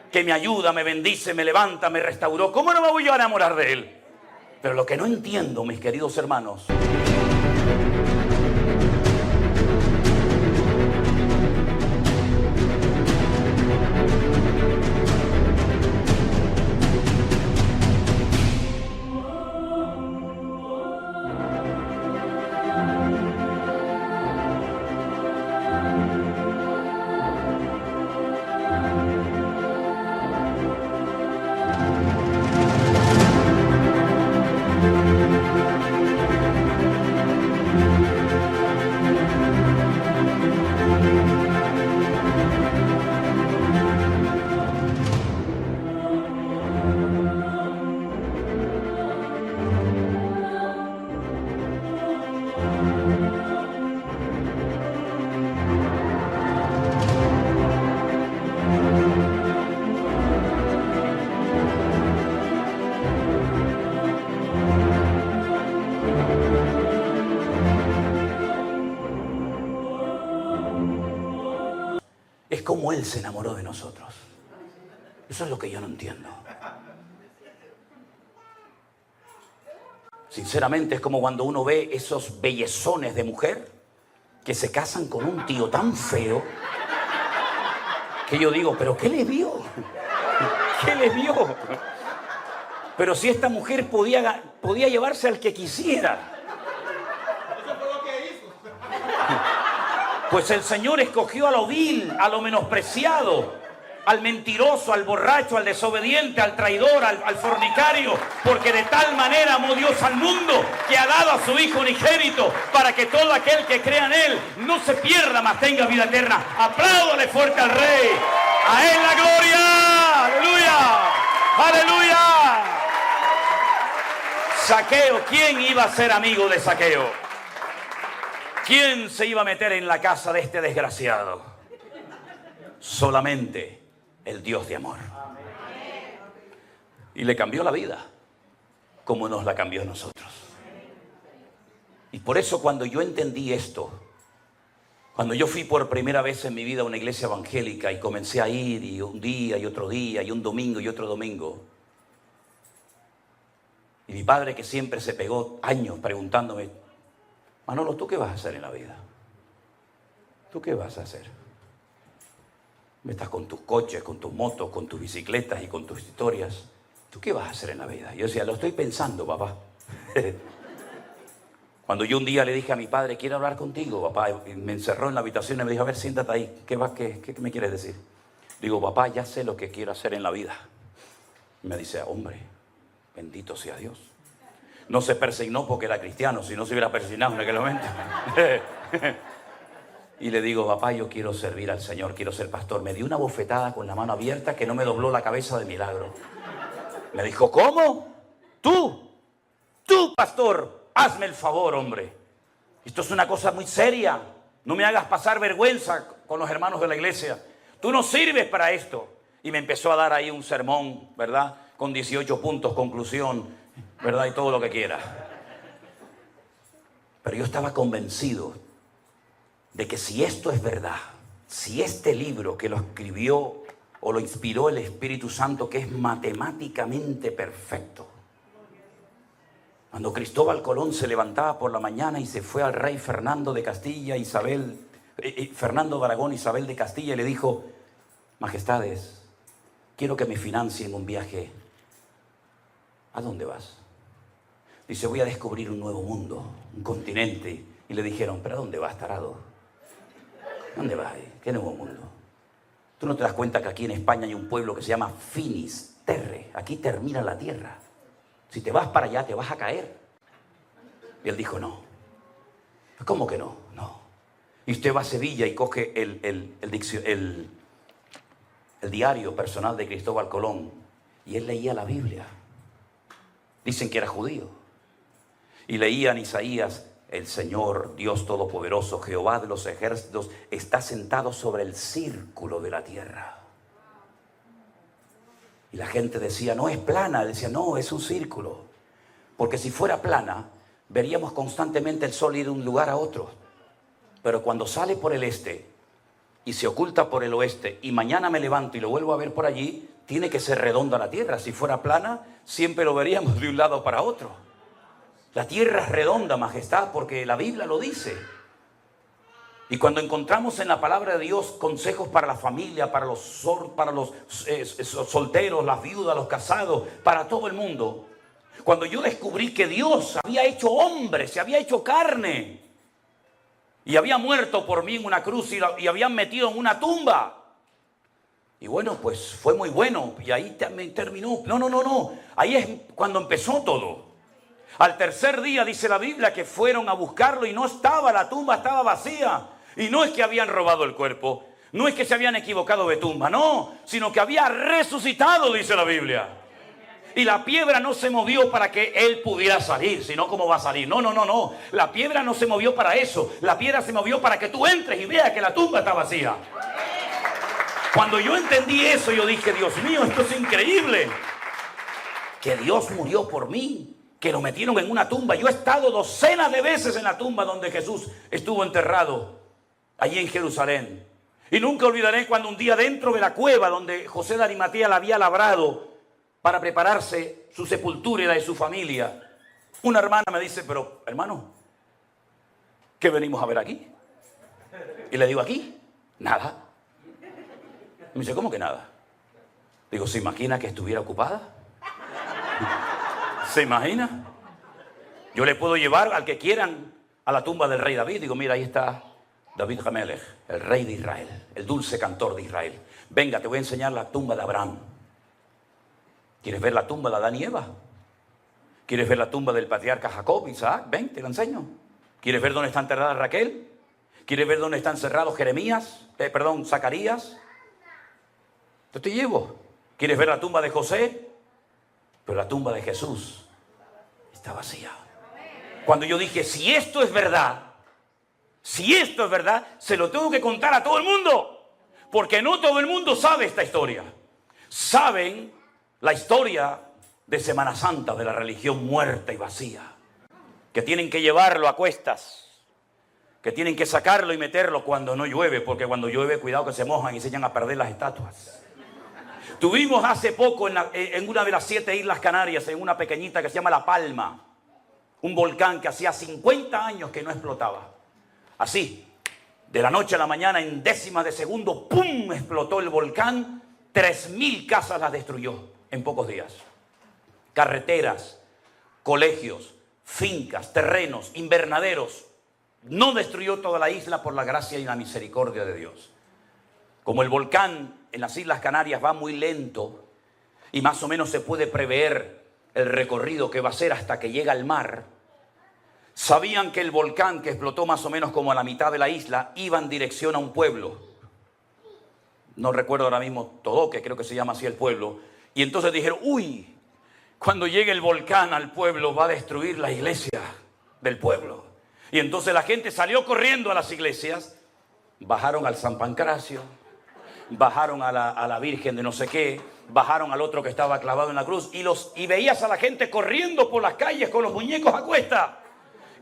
Que me ayuda, me bendice, me levanta, me restauró. ¿Cómo no me voy yo a enamorar de Él? Pero lo que no entiendo, mis queridos hermanos, cómo Él se enamoró de nosotros. Eso es lo que yo no entiendo. Sinceramente es como cuando uno ve esos bellezones de mujer que se casan con un tío tan feo que yo digo, ¿pero qué le vio? ¿Qué le vio? Pero si esta mujer podía llevarse al que quisiera. Pues el Señor escogió a lo vil, a lo menospreciado, al mentiroso, al borracho, al desobediente, al traidor, al fornicario, porque de tal manera amó Dios al mundo que ha dado a su Hijo unigénito para que todo aquel que crea en Él no se pierda, mas tenga vida eterna. Apláudale fuerte al Rey. A Él la gloria. Aleluya. Aleluya. Zaqueo, ¿quién iba a ser amigo de Zaqueo? ¿Quién se iba a meter en la casa de este desgraciado? Solamente el Dios de amor. Y le cambió la vida, como nos la cambió a nosotros. Y por eso cuando yo entendí esto, cuando yo fui por primera vez en mi vida a una iglesia evangélica y comencé a ir, y un día y otro día, y un domingo y otro domingo, y mi padre, que siempre se pegó años preguntándome, Manolo, ¿tú qué vas a hacer en la vida? ¿Tú qué vas a hacer? Estás con tus coches, con tus motos, con tus bicicletas y con tus historias. ¿Tú qué vas a hacer en la vida? Y yo decía, lo estoy pensando, papá. Cuando yo un día le dije a mi padre, quiero hablar contigo, papá, y me encerró en la habitación y me dijo, a ver, siéntate ahí. ¿Qué me quieres decir? Digo, papá, ya sé lo que quiero hacer en la vida. Y me dice, hombre, bendito sea Dios. No se persignó porque era cristiano, si no se hubiera persignado en aquel momento. Y le digo, papá, yo quiero servir al Señor, quiero ser pastor. Me dio una bofetada con la mano abierta que no me dobló la cabeza de milagro. Me dijo, ¿cómo? Tú, pastor, hazme el favor, hombre. Esto es una cosa muy seria. No me hagas pasar vergüenza con los hermanos de la iglesia. Tú no sirves para esto. Y me empezó a dar ahí un sermón, ¿verdad? Con 18 puntos, conclusión, ¿verdad? Y todo lo que quiera. Pero yo estaba convencido de que si esto es verdad, si este libro que lo escribió o lo inspiró el Espíritu Santo, que es matemáticamente perfecto, cuando Cristóbal Colón se levantaba por la mañana y se fue al rey Fernando de Castilla, Fernando de Aragón, Isabel de Castilla, y le dijo, majestades, quiero que me financien un viaje. ¿A dónde vas? Dice, voy a descubrir un nuevo mundo, un continente. Y le dijeron, ¿pero a dónde vas, tarado? ¿Dónde vas? ¿Qué nuevo mundo? ¿Tú no te das cuenta que aquí en España hay un pueblo que se llama Finis Terre? Aquí termina la tierra. Si te vas para allá, te vas a caer. Y él dijo, no. ¿Cómo que no? No. Y usted va a Sevilla y coge el diario personal de Cristóbal Colón. Y él leía la Biblia. Dicen que era judío. Y leían Isaías, el Señor, Dios Todopoderoso, Jehová de los ejércitos, está sentado sobre el círculo de la tierra. Y la gente decía, no es plana. Él decía, no, es un círculo. Porque si fuera plana, veríamos constantemente el sol ir de un lugar a otro. Pero cuando sale por el este y se oculta por el oeste, y mañana me levanto y lo vuelvo a ver por allí, tiene que ser redonda la tierra. Si fuera plana, siempre lo veríamos de un lado para otro. La tierra es redonda, majestad, porque la Biblia lo dice. Y cuando encontramos en la palabra de Dios consejos para la familia, para los solteros, las viudas, los casados, para todo el mundo. Cuando yo descubrí que Dios había hecho hombre, se había hecho carne, y había muerto por mí en una cruz y habían metido en una tumba. Y bueno, pues fue muy bueno. Y ahí terminó. No. Ahí es cuando empezó todo. Al tercer día dice la Biblia que fueron a buscarlo y no estaba, la tumba estaba vacía. Y no es que habían robado el cuerpo, no es que se habían equivocado de tumba, no, sino que había resucitado, dice la Biblia. Y la piedra no se movió para que él pudiera salir, sino cómo va a salir. No. La piedra no se movió para eso. La piedra se movió para que tú entres y veas que la tumba está vacía. Cuando yo entendí eso, yo dije, Dios mío, esto es increíble. Que Dios murió por mí, que lo metieron en una tumba. Yo he estado docenas de veces en la tumba donde Jesús estuvo enterrado, allí en Jerusalén. Y nunca olvidaré cuando un día dentro de la cueva donde José de Arimatea la había labrado para prepararse su sepultura y la de su familia, una hermana me dice, pero hermano, ¿qué venimos a ver aquí? Y le digo, ¿aquí? Nada. Y me dice, ¿cómo que nada? Digo, ¿se imagina que estuviera ocupada? ¿Se imagina? Yo le puedo llevar al que quieran a la tumba del rey David. Digo, mira, ahí está David Hamelech, el rey de Israel, el dulce cantor de Israel. Venga, te voy a enseñar la tumba de Abraham. ¿Quieres ver la tumba de Adán y Eva? ¿Quieres ver la tumba del patriarca Jacob, Isaac? Ven, te la enseño. ¿Quieres ver dónde está enterrada Raquel? ¿Quieres ver dónde está encerrado Zacarías? Yo te llevo. ¿Quieres ver la tumba de José? Pero la tumba de Jesús está vacía. Cuando yo dije, si esto es verdad, se lo tengo que contar a todo el mundo. Porque no todo el mundo sabe esta historia. Saben la historia de Semana Santa, de la religión muerta y vacía. Que tienen que llevarlo a cuestas. Que tienen que sacarlo y meterlo cuando no llueve. Porque cuando llueve, cuidado que se mojan y se echan a perder las estatuas. Tuvimos hace poco en una de las 7 islas Canarias, en una pequeñita que se llama La Palma, un volcán que hacía 50 años que no explotaba. Así, de la noche a la mañana, en décimas de segundo, ¡pum!, explotó el volcán. 3.000 casas las destruyó en pocos días. Carreteras, colegios, fincas, terrenos, invernaderos. No destruyó toda la isla por la gracia y la misericordia de Dios. Como el volcán en las Islas Canarias va muy lento y más o menos se puede prever el recorrido que va a ser hasta que llega al mar, sabían que el volcán, que explotó más o menos como a la mitad de la isla, iba en dirección a un pueblo. No recuerdo ahora mismo Todoque, creo que se llama así el pueblo. Y entonces dijeron, uy, cuando llegue el volcán al pueblo va a destruir la iglesia del pueblo. Y entonces la gente salió corriendo a las iglesias, bajaron al San Pancracio, bajaron a la Virgen de no sé qué, bajaron al otro que estaba clavado en la cruz y veías a la gente corriendo por las calles con los muñecos a cuesta.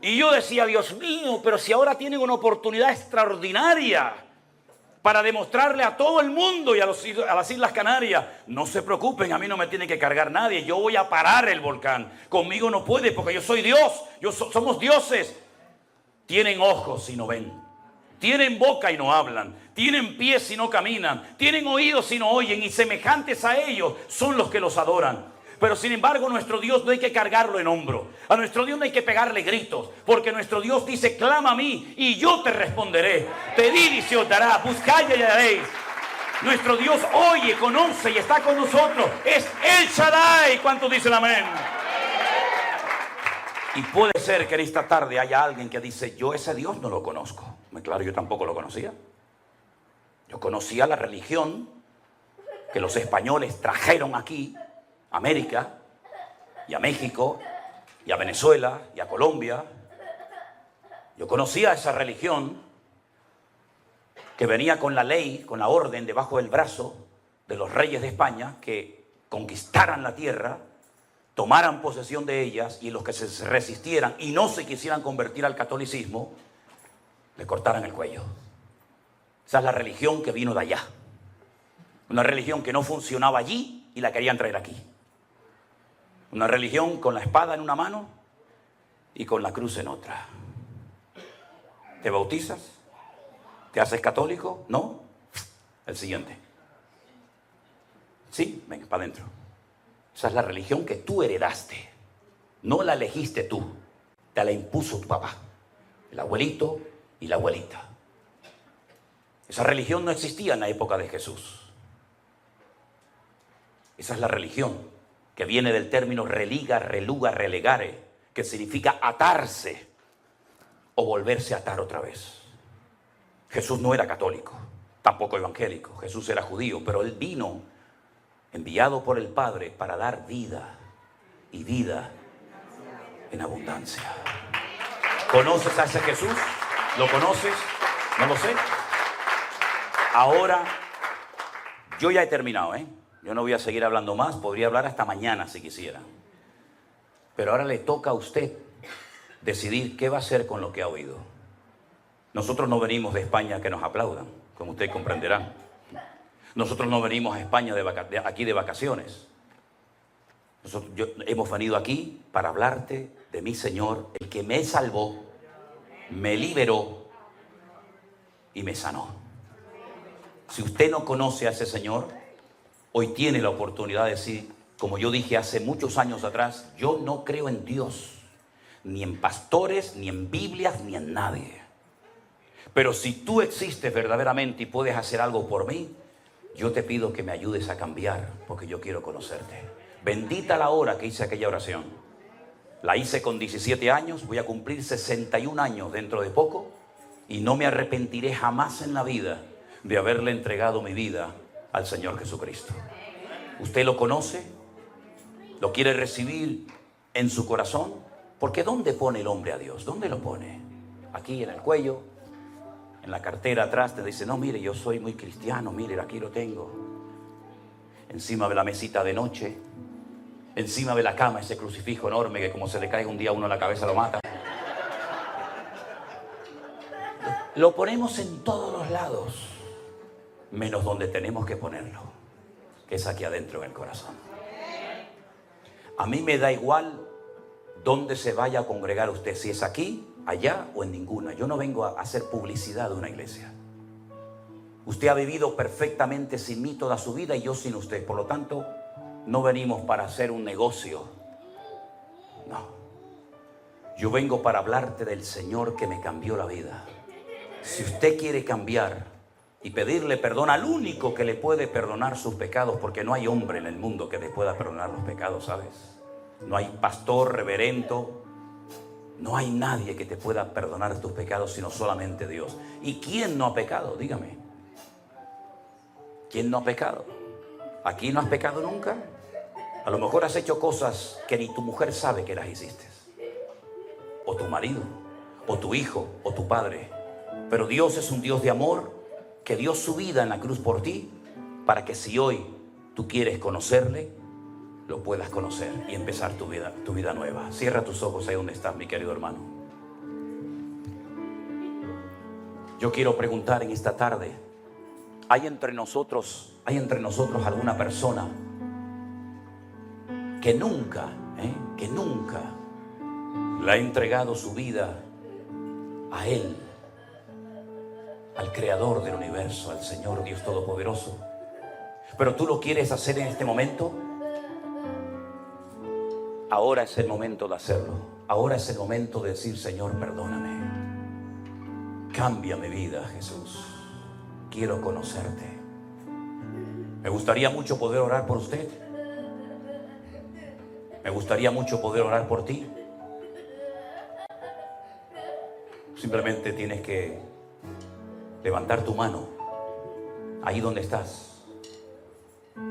Y yo decía, Dios mío, pero si ahora tienen una oportunidad extraordinaria para demostrarle a todo el mundo y a las Islas Canarias, no se preocupen, a mí no me tiene que cargar nadie, yo voy a parar el volcán. Conmigo no puede porque yo soy Dios, somos dioses. Tienen ojos y no ven. Tienen boca y no hablan, tienen pies y no caminan, tienen oídos y no oyen, y semejantes a ellos son los que los adoran. Pero sin embargo, nuestro Dios no hay que cargarlo en hombro. A nuestro Dios no hay que pegarle gritos, porque nuestro Dios dice, clama a mí y yo te responderé. Pedid y se os dará, buscad y hallaréis. Nuestro Dios oye, conoce y está con nosotros. Es El Shaddai. ¿Cuántos dicen amén? Y puede ser que en esta tarde haya alguien que dice, yo ese Dios no lo conozco. Claro, yo tampoco lo conocía. Yo conocía la religión que los españoles trajeron aquí, a América, y a México, y a Venezuela, y a Colombia. Yo conocía esa religión que venía con la ley, con la orden debajo del brazo de los reyes de España, que conquistaran la tierra, tomaran posesión de ellas, y los que se resistieran y no se quisieran convertir al catolicismo, le cortaran el cuello. Esa es la religión que vino de allá. Una religión que no funcionaba allí y la querían traer aquí. Una religión con la espada en una mano y con la cruz en otra. ¿Te bautizas? ¿Te haces católico? ¿No? El siguiente. Sí, venga, para adentro. Esa es la religión que tú heredaste. No la elegiste tú. Te la impuso tu papá, el abuelito y la abuelita. Esa religión no existía en la época de Jesús. Esa es la religión que viene del término religa, reluga, relegare, que significa atarse o volverse a atar otra vez. Jesús no era católico, tampoco evangélico. Jesús era judío, pero él vino enviado por el Padre para dar vida y vida en abundancia. ¿Conoces a ese Jesús? ¿Lo conoces? No lo sé. Ahora, yo ya he terminado, Yo no voy a seguir hablando más, podría hablar hasta mañana si quisiera. Pero ahora le toca a usted decidir qué va a hacer con lo que ha oído. Nosotros no venimos de España a que nos aplaudan, como ustedes comprenderán. Nosotros no venimos a España aquí de vacaciones. Hemos venido aquí para hablarte de mi Señor, el que me salvó, me liberó y me sanó. Si usted no conoce a ese Señor, hoy tiene la oportunidad de decir, como yo dije hace muchos años atrás, yo no creo en Dios, ni en pastores, ni en Biblias, ni en nadie. Pero si tú existes verdaderamente y puedes hacer algo por mí, yo te pido que me ayudes a cambiar, porque yo quiero conocerte. Bendita la hora que hice aquella oración. La hice con 17 años, voy a cumplir 61 años dentro de poco, y no me arrepentiré jamás en la vida de haberle entregado mi vida al Señor Jesucristo. ¿Usted lo conoce? ¿Lo quiere recibir en su corazón? Porque ¿dónde pone el hombre a Dios? ¿Dónde lo pone? Aquí en el cuello, en la cartera atrás, te dice, no, mire, yo soy muy cristiano, mire, aquí lo tengo. Encima de la mesita de noche, encima de la cama, ese crucifijo enorme que como se le caiga un día a uno en la cabeza lo mata. Lo ponemos en todos los lados, menos donde tenemos que ponerlo, que es aquí adentro en el corazón. A mí me da igual dónde se vaya a congregar usted, si es aquí, allá o en ninguna. Yo no vengo a hacer publicidad de una iglesia. Usted ha vivido perfectamente sin mí toda su vida y yo sin usted. Por lo tanto, no venimos para hacer un negocio. No. Yo vengo para hablarte del Señor que me cambió la vida. Si usted quiere cambiar y pedirle perdón al único que le puede perdonar sus pecados, porque no hay hombre en el mundo que le pueda perdonar los pecados, ¿sabes? No hay pastor, reverendo, no hay nadie que te pueda perdonar tus pecados sino solamente Dios. ¿Y quién no ha pecado? Dígame. ¿Quién no ha pecado? ¿Aquí no has pecado nunca? A lo mejor has hecho cosas que ni tu mujer sabe que las hiciste, o tu marido, o tu hijo, o tu padre. Pero Dios es un Dios de amor que dio su vida en la cruz por ti, para que si hoy tú quieres conocerle, lo puedas conocer y empezar tu vida nueva. Cierra tus ojos ahí donde estás, mi querido hermano. Yo quiero preguntar en esta tarde, ¿hay entre nosotros alguna persona que nunca le ha entregado su vida a Él, al Creador del universo, al Señor Dios Todopoderoso? Pero tú lo quieres hacer en este momento. Ahora es el momento de hacerlo. Ahora es el momento de decir, Señor, perdóname. Cambia mi vida, Jesús. Quiero conocerte. Me gustaría mucho poder orar por usted. Me gustaría mucho poder orar por ti. Simplemente tienes que levantar tu mano ahí donde estás.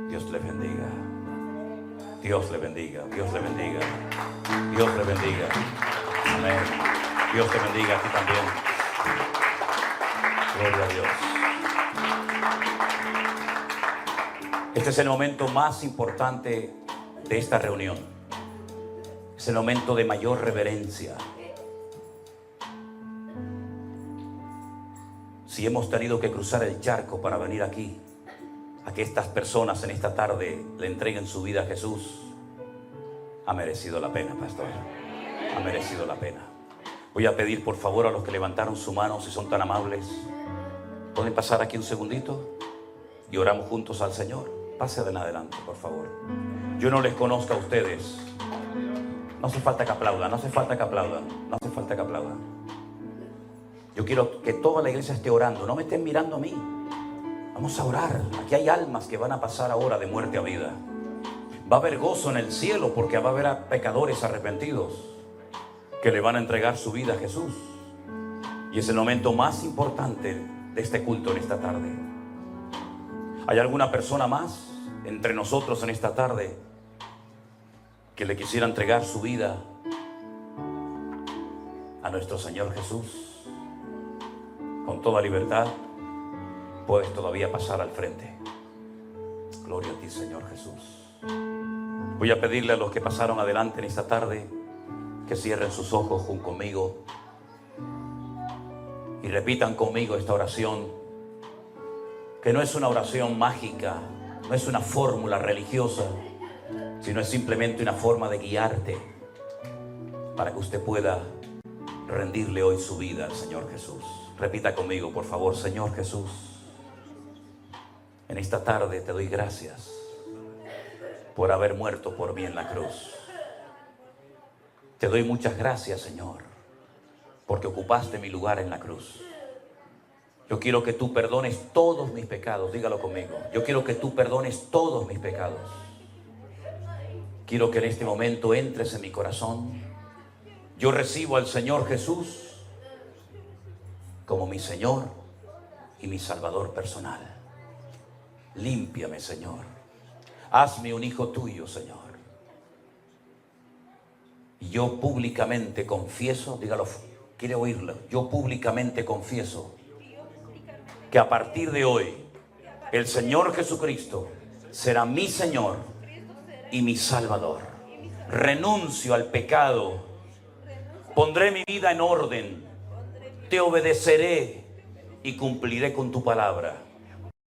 Dios le bendiga. Dios le bendiga. Dios le bendiga. Dios le bendiga. Amén. Dios te bendiga a ti también. Gloria a Dios. Este es el momento más importante de esta reunión. Es el momento de mayor reverencia. Si hemos tenido que cruzar el charco para venir aquí, a que estas personas en esta tarde le entreguen su vida a Jesús, ha merecido la pena, pastor. Ha merecido la pena. Voy a pedir por favor a los que levantaron su mano, si son tan amables, ¿pueden pasar aquí un segundito? Y oramos juntos al Señor. Pasen adelante, por favor. Yo no les conozco a ustedes. No hace falta que aplaudan, no hace falta que aplaudan, no hace falta que aplaudan. Yo quiero que toda la iglesia esté orando. No me estén mirando a mí. Vamos a orar. Aquí hay almas que van a pasar ahora de muerte a vida. Va a haber gozo en el cielo porque va a haber a pecadores arrepentidos que le van a entregar su vida a Jesús. Y es el momento más importante de este culto en esta tarde. ¿Hay alguna persona más entre nosotros en esta tarde que le quisiera entregar su vida a nuestro Señor Jesús? Con toda libertad puedes todavía pasar al frente. Gloria a ti, Señor Jesús. Voy a pedirle a los que pasaron adelante en esta tarde que cierren sus ojos junto conmigo y repitan conmigo esta oración que no es una oración mágica, no es una fórmula religiosa, sino es simplemente una forma de guiarte para que usted pueda rendirle hoy su vida al Señor Jesús. Repita conmigo, por favor: Señor Jesús, en esta tarde te doy gracias por haber muerto por mí en la cruz. Te doy muchas gracias, Señor, porque ocupaste mi lugar en la cruz. Yo quiero que tú perdones todos mis pecados. Dígalo conmigo. Yo quiero que tú perdones todos mis pecados. Quiero que en este momento entres en mi corazón. Yo recibo al Señor Jesús como mi Señor y mi Salvador personal. Límpiame, Señor. Hazme un hijo tuyo, Señor. Y yo públicamente confieso, dígalo, quiere oírlo. Yo públicamente confieso que a partir de hoy el Señor Jesucristo será mi Señor y mi Salvador. Renuncio al pecado, pondré mi vida en orden, te obedeceré y cumpliré con tu palabra.